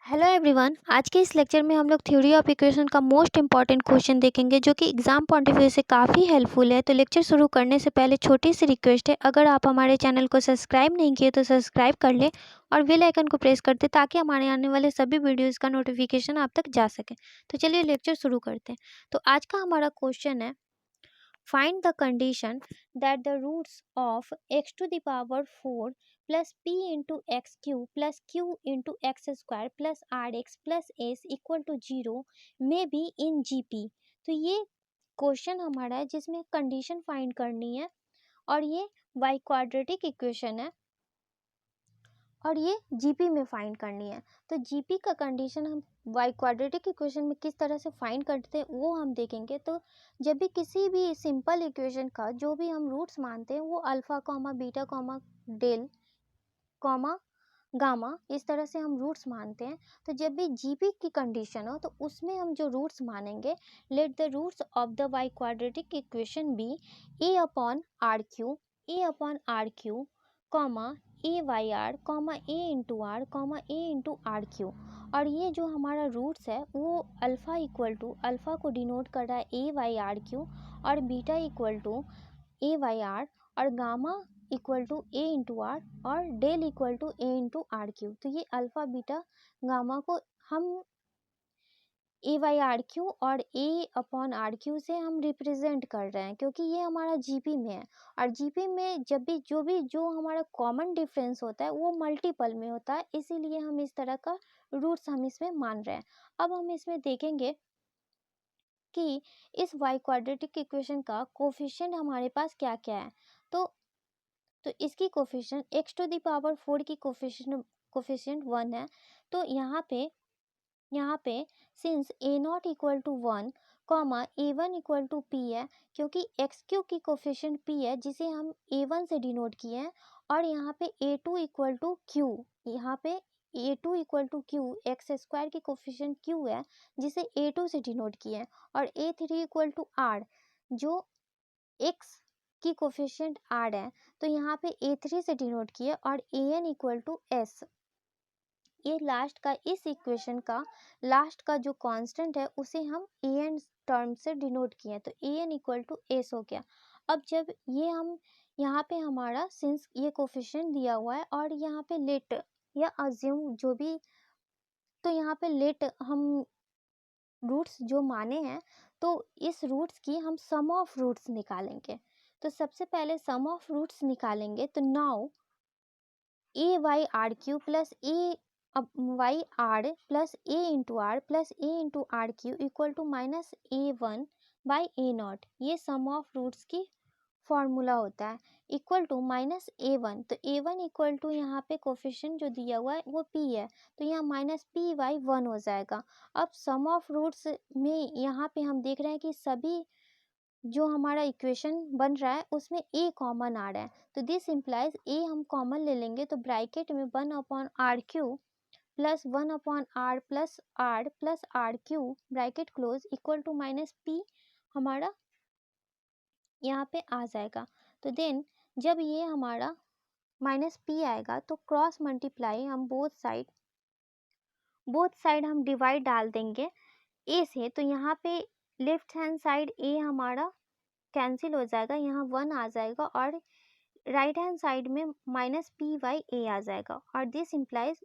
Hello everyone. आज के इस लेक्चर में हम लोग थ्योरी ऑफ इक्वेशन का मोस्ट इंपॉर्टेंट क्वेश्चन देखेंगे जो कि एग्जाम पॉइंट ऑफ व्यू से काफ़ी हेल्पफुल है। तो लेक्चर शुरू करने से पहले छोटी सी रिक्वेस्ट है, अगर आप हमारे चैनल को सब्सक्राइब नहीं किए तो सब्सक्राइब कर लें और बेल आइकन को प्रेस कर दें ताकि हमारे आने वाले सभी वीडियोज़ का नोटिफिकेशन आप तक जा सके। तो चलिए लेक्चर शुरू करते हैं। तो आज का हमारा क्वेश्चन है, find the condition that the roots of x to the power 4 plus p into x cube plus q into x square plus rx plus s equal to 0 may be in GP। तो ये question हमारा है जिसमें condition find करनी है और ये by quadratic equation है और ये जीपी में फाइंड करनी है। तो जीपी का कंडीशन हम बाई क्वाड्रेटिक इक्वेशन में किस तरह से फाइंड करते हैं वो हम देखेंगे। तो जब भी किसी भी सिंपल इक्वेशन का जो भी हम रूट्स मानते हैं वो alpha comma beta comma delta comma gamma इस तरह से हम रूट्स मानते हैं। तो जब भी जीपी की कंडीशन हो तो उसमें हम जो रूट्स मानेंगे, let the roots of the biquadratic equation be a upon r cube comma a Y r comma a into r Q. और ये जो हमारा रूट्स है वो अल्फ़ा को डिनोट कर रहा है ए वाई आर क्यू और beta equal to a Y r और gamma equal to a into r और del equal to a into r q. तो ये अल्फ़ा बीटा गामा को हम ए वाई आर क्यू और ए अपॉन आर क्यू से हम रिप्रेजेंट कर रहे हैं क्योंकि ये हमारा जीपी में है। और जीपी में जब भी जो हमारा कॉमन डिफरेंस होता है वो मल्टीपल में होता है, इसीलिए हम इस तरह का रूट्स हम इसमें मान रहे हैं। अब हम इसमें देखेंगे कि इस वाई क्वाड्रेटिक इक्वेशन का कोफिशिएंट हमारे पास क्या क्या है। तो इसकी coefficient x to the power 4 की कोफिशिएंट 1 है। तो यहाँ पे since a naught equal to 1 comma a one equal to p है, क्योंकि एक्स क्यू की कोफिशिएंट पी है जिसे हम ए वन से डिनोट किए हैं और यहाँ पे a two equal to q, यहाँ पे a two equal to q x square की कोफिशिएंट क्यू है जिसे ए टू से डिनोट किए हैं और a three equal to r जो एक्स की कोफिशिएंट आर है। तो यहाँ पे ए थ्री से डिनोट किए और A N equal to S. ये लास्ट का इस इक्वेशन का लास्ट का जो कांस्टेंट है उसे हम ए एन टर्म से डिनोट किए, तो A N equal to S हो गया। अब जब ये हम यहाँ पे हमारा सिंस ये कोफिशिएंट दिया हुआ है और यहाँ पे लेट या अज्यूम जो भी, तो यहाँ पे लेट हम रूट्स जो माने हैं तो इस रूट्स की हम सम ऑफ रूट्स निकालेंगे। तो सबसे पहले सम ऑफ रूट्स निकालेंगे। तो now a Y r Q plus a Y r plus a into r plus a into r Q equal to minus a one by a naught, ये sum of roots की formula होता है, equal to minus a one. तो a one equal to यहाँ पे coefficient जो दिया हुआ है वो पी है, तो यहाँ माइनस पी बाई वन हो जाएगा। अब सम ऑफ रूट्स में यहाँ पे हम देख रहे हैं कि सभी जो हमारा इक्वेशन बन रहा है उसमें ए कॉमन आ रहा है, तो दिस इम्प्लाइज ए हम कॉमन ले लेंगे। तो ब्रैकेट में 1/r³ plus 1/r plus r cube bracket close equal to minus p हमारा यहाँ पे आ जाएगा। तो देन जब ये हमारा माइनस पी आएगा तो क्रॉस मल्टीप्लाई हम बोथ साइड हम डिवाइड डाल देंगे ए से। तो यहाँ पे लेफ्ट हैंड साइड ए हमारा कैंसिल हो जाएगा, यहाँ 1 आ जाएगा और राइट हैंड साइड में माइनस पी बाई ए आ जाएगा और दिस इम्प्लाइज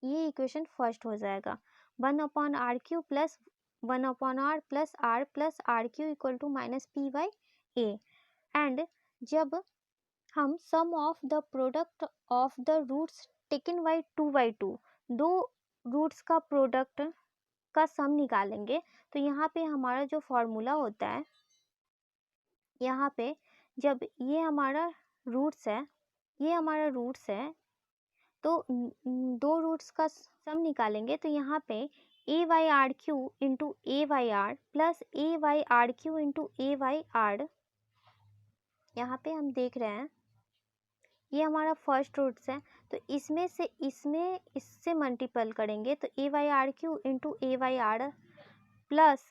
ये इक्वेशन फर्स्ट हो जाएगा। 1/r³ plus 1/r plus r Q equal to minus p by a. And जब हम sum of the product of the roots taken by 2/2, दो रूट्स का प्रोडक्ट का सम निकालेंगे। तो यहाँ पे हमारा जो फॉर्मूला होता है, यहाँ पे जब ये हमारा रूट्स है तो दो रूट्स का सम निकालेंगे। तो यहाँ पे a Y r q into a Y r plus a Y r q into a Y r, यहाँ पे हम देख रहे हैं ये हमारा फर्स्ट रूट्स है, तो इससे मल्टीपल करेंगे तो a Y r q into a Y r plus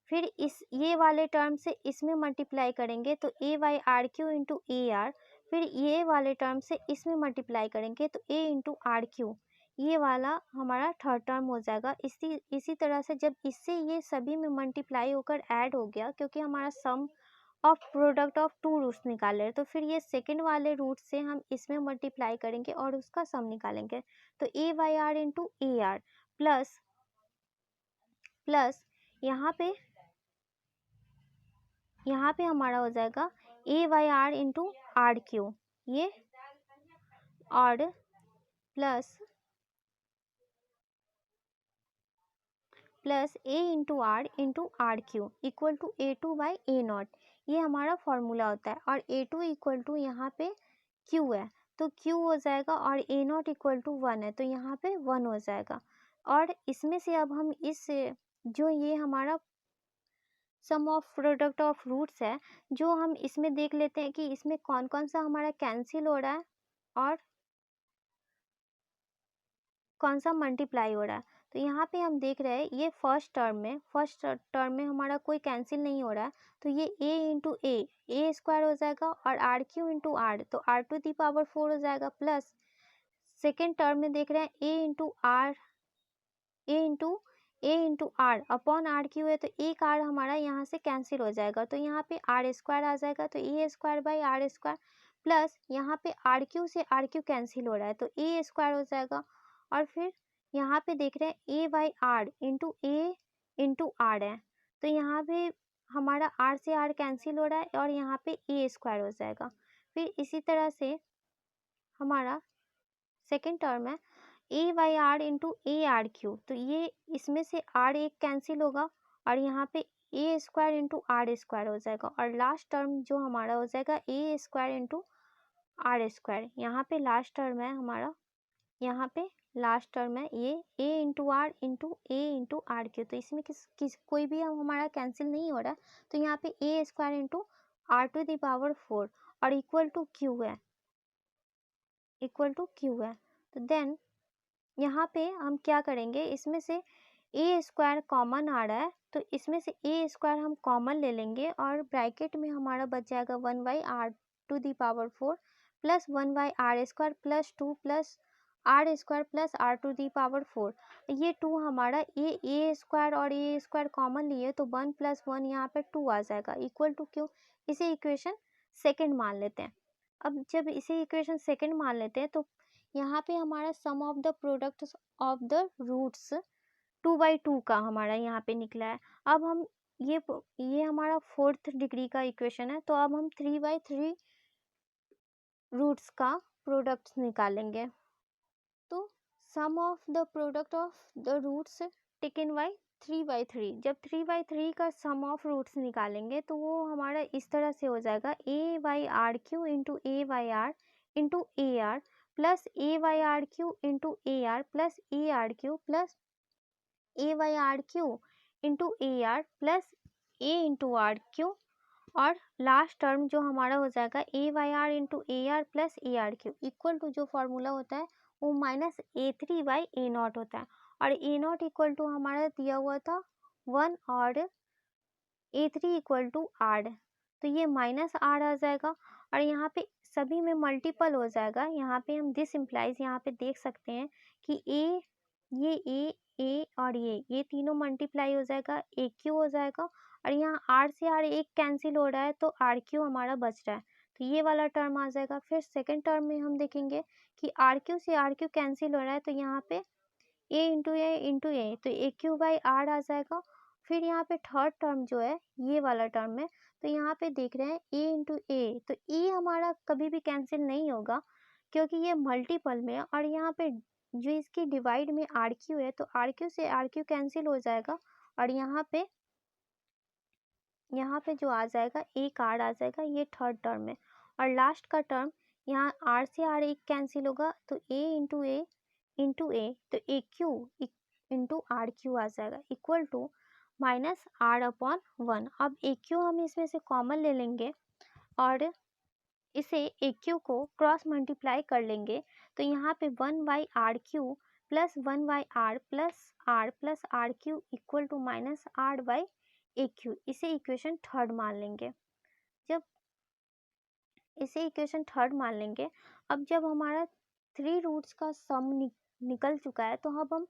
फिर ये वाले टर्म से इसमें मल्टीप्लाई करेंगे तो a Y r q into a r, फिर ये वाले टर्म से इसमें मल्टीप्लाई करेंगे तो ए इंटू आर क्यू, ये वाला हमारा थर्ड टर्म हो जाएगा। इसी तरह से जब इससे ये सभी में मल्टीप्लाई होकर ऐड हो गया, क्योंकि हमारा sum of product of two roots निकाले, तो फिर ये सेकंड वाले रूट से हम इसमें मल्टीप्लाई करेंगे और उसका सम निकालेंगे। तो a Y r into a r plus यहाँ पे हमारा हो जाएगा a Y r into r q, ये और plus a into r Q equal to a two by a naught, ये हमारा फॉर्मूला होता है। और ए टू इक्वल टू यहाँ पे क्यू है तो क्यू हो जाएगा, और ए नॉट इक्वल टू 1 है तो यहाँ पे 1 हो जाएगा। और इसमें से अब हम इस जो ये हमारा sum of product of roots है, जो हम इसमें देख लेते हैं कि इसमें कौन कौन सा हमारा कैंसिल हो रहा है और कौन सा मल्टीप्लाई हो रहा है। तो यहाँ पे हम देख रहे हैं ये फर्स्ट टर्म में हमारा कोई कैंसिल नहीं हो रहा है, तो ये a इंटू ए स्क्वायर हो जाएगा, और आर क्यू इंटू आर तो आर टू दी पावर 4 हो जाएगा, प्लस सेकेंड टर्म में देख रहे हैं a into r upon r q है, तो एक आर हमारा यहाँ से कैंसिल हो जाएगा, तो यहाँ पे आर स्क्वायर आ जाएगा, तो a square by r square, plus यहाँ पे आर क्यू से आर क्यू कैंसिल हो रहा है तो ए स्क्वायर हो जाएगा। और फिर यहाँ पे देख रहे हैं ए बाई आर इंटू आर है, तो यहाँ पे हमारा आर से आर कैंसिल हो रहा है और यहाँ पे ए स्क्वायर हो जाएगा। फिर इसी तरह से हमारा सेकेंड टर्म है a by r into a r q, तो ये इसमें से आर एक कैंसिल होगा और यहाँ पे a square into are square हो जाएगा, और लास्ट टर्म जो हमारा हो जाएगा ए स्क्वायर इंटू आर स्क्वायर। यहाँ पे लास्ट टर्म है हमारा, यहाँ पे लास्ट टर्म है ये ए इंटू आर क्यू, तो इसमें कोई भी हमारा कैंसिल नहीं हो रहा है, तो यहाँ पे a square into r to the power 4 और इक्वल टू क्यू है, तो देन यहाँ पे हम क्या करेंगे, इसमें से ए स्क्वायर कॉमन आ रहा है तो इसमें से ए स्क्वायर हम कॉमन ले लेंगे, और ब्रैकेट में हमारा बच जाएगा 1 by r to the power 4 plus 1 by r square plus 2 plus r square plus r to the power 4। ये 2 हमारा ए स्क्वायर और ए स्क्वायर कॉमन लिए तो 1 प्लस 1 यहाँ पे 2 आ जाएगा इक्वल टू क्यू। इसे इक्वेशन सेकेंड मान लेते हैं। अब जब इसे इक्वेशन सेकेंड मान लेते हैं तो यहाँ पे हमारा sum of the product of the roots 2/2 का हमारा यहाँ पे निकला है। अब हम ये हमारा 4th डिग्री का इक्वेशन है, तो अब हम 3/3 रूट्स का प्रोडक्ट निकालेंगे। तो sum of the product of the roots taken by 3/3, जब 3/3 का सम ऑफ रूट्स निकालेंगे तो वो हमारा इस तरह से हो जाएगा a by r q into a by r into a r plus a by r q into a r plus a r Q plus a by r q into a r plus a into r Q, और last term जो हमारा हो जाएगा a by r into a r plus a r Q equal to जो formula होता है वो minus ए3 बाई ए नॉट होता है, और ए नॉट इक्वल टू हमारा दिया हुआ था 1 और ए3 इक्वल टू आर, तो ये माइनस आर आ जाएगा और यहाँ पे सभी में मल्टीपल हो जाएगा। यहाँ पे हम दिस इम्प्लाइज यहाँ पे देख सकते हैं कि ए और ये तीनों मल्टीप्लाई हो जाएगा, ए क्यू हो जाएगा, और यहाँ आर से आर एक कैंसिल हो रहा है तो आर क्यू हमारा बच रहा है, तो ये वाला टर्म आ जाएगा। फिर सेकेंड टर्म में हम देखेंगे कि आर क्यू से आर क्यू कैंसिल हो रहा है तो यहाँ पे ए इंटू ए तो ए क्यू बाई आर आ जाएगा। फिर यहाँ पे थर्ड टर्म जो है ये वाला टर्म है, तो यहाँ पे देख रहे हैं ए इंटू ए, तो ए हमारा कभी भी कैंसिल नहीं होगा क्योंकि ये मल्टीपल में है, और यहाँ पे जो इसकी डिवाइड में आर क्यू है तो आर क्यू से आर क्यू कैंसिल हो जाएगा, और यहाँ पे जो आ जाएगा एक आर आ जाएगा, ये थर्ड टर्म है। और लास्ट का टर्म यहाँ आर से आर एक कैंसिल होगा तो ए इंटू ए तो a cube into r cube आ जाएगा equal to minus r upon 1। अब ए क्यू हम इसमें से कॉमन ले लेंगे और इसे ए क्यू को क्रॉस मल्टीप्लाई कर लेंगे, तो यहाँ पे 1 by r Q plus 1 by r plus r Q equal to minus r by a cube, इसे इक्वेशन थर्ड मान लेंगे। जब इसे इक्वेशन थर्ड मान लेंगे, अब जब हमारा 3 रूट्स का सम निकल चुका है, तो अब हम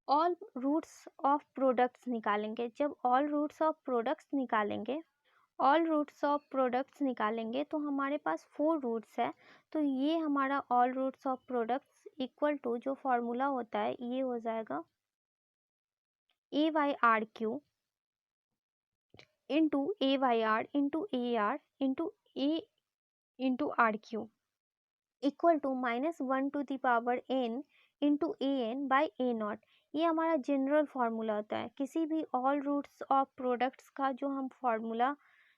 ऑल रूट्स ऑफ प्रोडक्ट्स निकालेंगे। जब ऑल रूट्स ऑफ प्रोडक्ट्स निकालेंगे तो हमारे पास 4 रूट्स है, तो ये हमारा all roots of products equal to जो फॉर्मूला होता है ये हो जाएगा a by r q into a by r into a r into a into r Q equal to -1 to the power n into a n by a naught. ये हमारा general formula होता है। किसी भी ऑल रूट्स ऑफ प्रोडक्ट्स का जो हम formula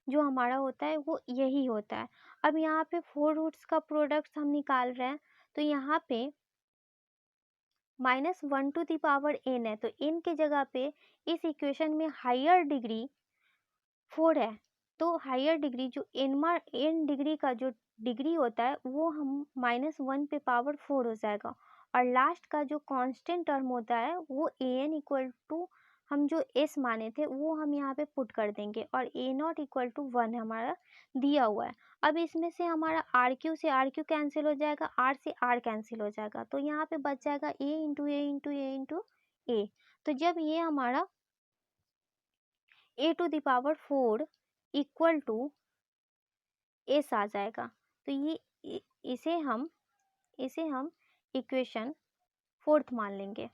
जो हमारा होता है वो यही होता है। अब यहाँ पे 4 रूट्स का प्रोडक्ट्स हम निकाल रहे हैं, तो यहाँ पे -1 टू द पावर n है, तो n की जगह पे इस इक्वेशन में हायर डिग्री 4 है, तो हायर डिग्री जो n डिग्री का जो डिग्री होता है वो हम -1 पे पावर 4 हो जाएगा, और लास्ट का जो कांस्टेंट टर्म होता है वो ए एन इक्वल टू हम जो s माने थे वो हम यहाँ पे पुट कर देंगे, और ए नॉट इक्वल टू 1 हमारा दिया हुआ है। अब इसमें से हमारा आर क्यू से आर क्यू कैंसिल हो जाएगा, आर से आर कैंसिल हो जाएगा, तो यहाँ पे बच जाएगा a into a into a into a. तो जब ये हमारा a to the power 4 equal to s आ जाएगा, तो ये इसे हम इक्वेशन 4th मान लेंगे।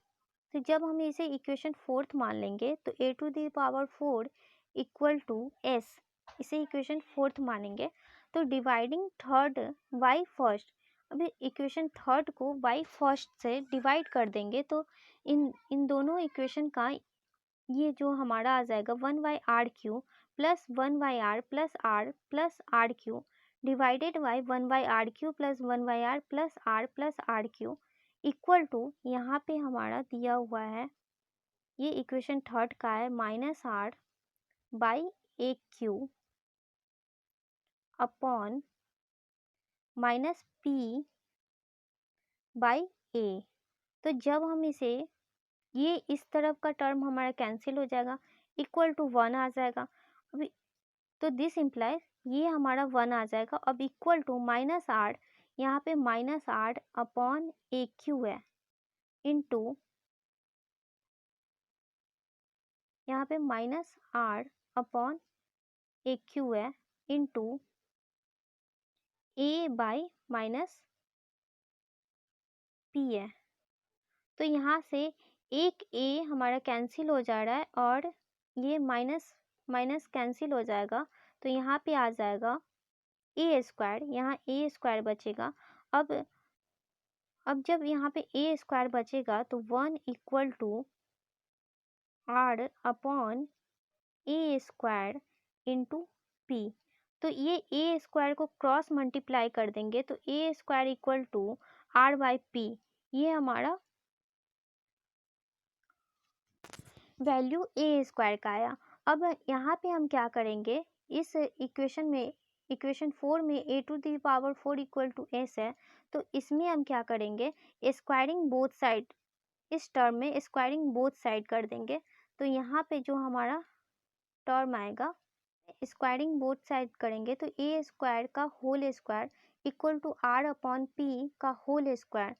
तो जब हम इसे इक्वेशन 4th मान लेंगे तो a to the power 4 equal to s, इसे इक्वेशन 4th मानेंगे। तो डिवाइडिंग थर्ड बाई फर्स्ट, अभी इक्वेशन थर्ड को बाई फर्स्ट से डिवाइड कर देंगे, तो इन दोनों इक्वेशन का ये जो हमारा आ जाएगा 1 by r Q plus 1 by r plus r cube divided by 1 by r Q plus 1 by r plus r Q equal to यहाँ पे हमारा दिया हुआ है, ये इक्वेशन थर्ड का है, -r by a q upon -p by a. तो जब हम इसे ये इस तरफ का टर्म हमारा कैंसिल हो जाएगा, इक्वल टू 1 आ जाएगा। अभी तो दिस इम्प्लाइज ये हमारा 1 आ जाएगा। अब इक्वल टू -r, यहाँ पे -r अपॉन ए क्यू है इंटू यहाँ पे -r अपॉन ए क्यू है इंटू ए बाई -p है। तो यहाँ से एक a हमारा कैंसिल हो जा रहा है और ये माइनस माइनस कैंसिल हो जाएगा, तो यहाँ पे आ जाएगा ए स्क्वायर, यहाँ ए स्क्वायर बचेगा। अब जब यहाँ पे ए स्क्वायर बचेगा तो 1 equal to r upon a square into p. तो ये ए स्क्वायर को क्रॉस मल्टीप्लाई कर देंगे, तो a square equal to r by p, ये हमारा वैल्यू ए स्क्वायर का आया। अब यहाँ पे हम क्या करेंगे, इस इक्वेशन 4 में a to the power 4 equal to s है, तो इसमें हम क्या करेंगे, स्क्वायरिंग बोथ साइड, इस टर्म में स्क्वायरिंग बोथ साइड कर देंगे। तो यहाँ पे जो हमारा टर्म आएगा, स्क्वायरिंग बोथ साइड करेंगे तो ए स्क्वायर का whole square equal to r upon p का होल स्क्वायर।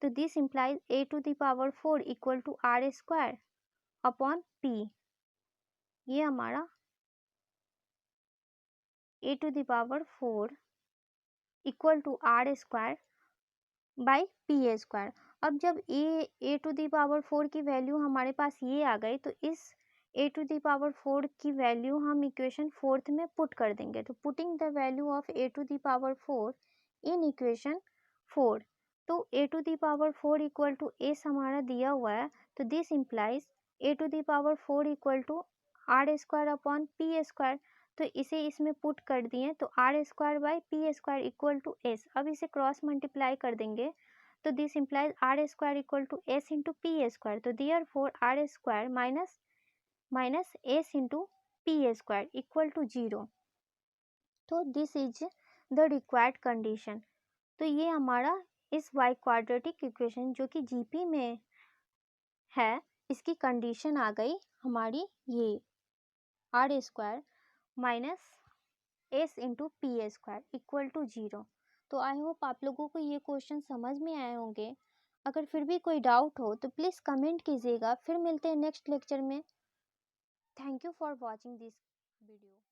तो this implies a to the power 4 equal to r square upon p. ये हमारा a to the power 4 equal to r square by p square. अब जब ए to the power 4 की value हमारे पास ये आ गई, तो इस ए टू द पावर 4 की वैल्यू हम इक्वेशन 4th में पुट कर देंगे। तो putting the value of a to the power 4 in equation 4, तो a to the power 4 equal to s हमारा दिया हुआ है, तो this implies a to the power 4 equal to r square upon p square. तो इसे इसमें पुट कर दिए, तो r square by p square equal to s. अब इसे क्रॉस मल्टीप्लाई कर देंगे, तो this implies r square equal to s into p square. तो therefore r square minus s into p square equal to 0। तो this is the required condition. तो ये हमारा इस वाई क्वाड्रेटिक इक्वेशन जो कि जीपी में है, इसकी कंडीशन आ गई हमारी, ये r square minus s into p square equal to 0। तो आई होप आप लोगों को ये क्वेश्चन समझ में आए होंगे। अगर फिर भी कोई डाउट हो तो प्लीज़ कमेंट कीजिएगा। फिर मिलते हैं नेक्स्ट लेक्चर में। Thank you for watching this video.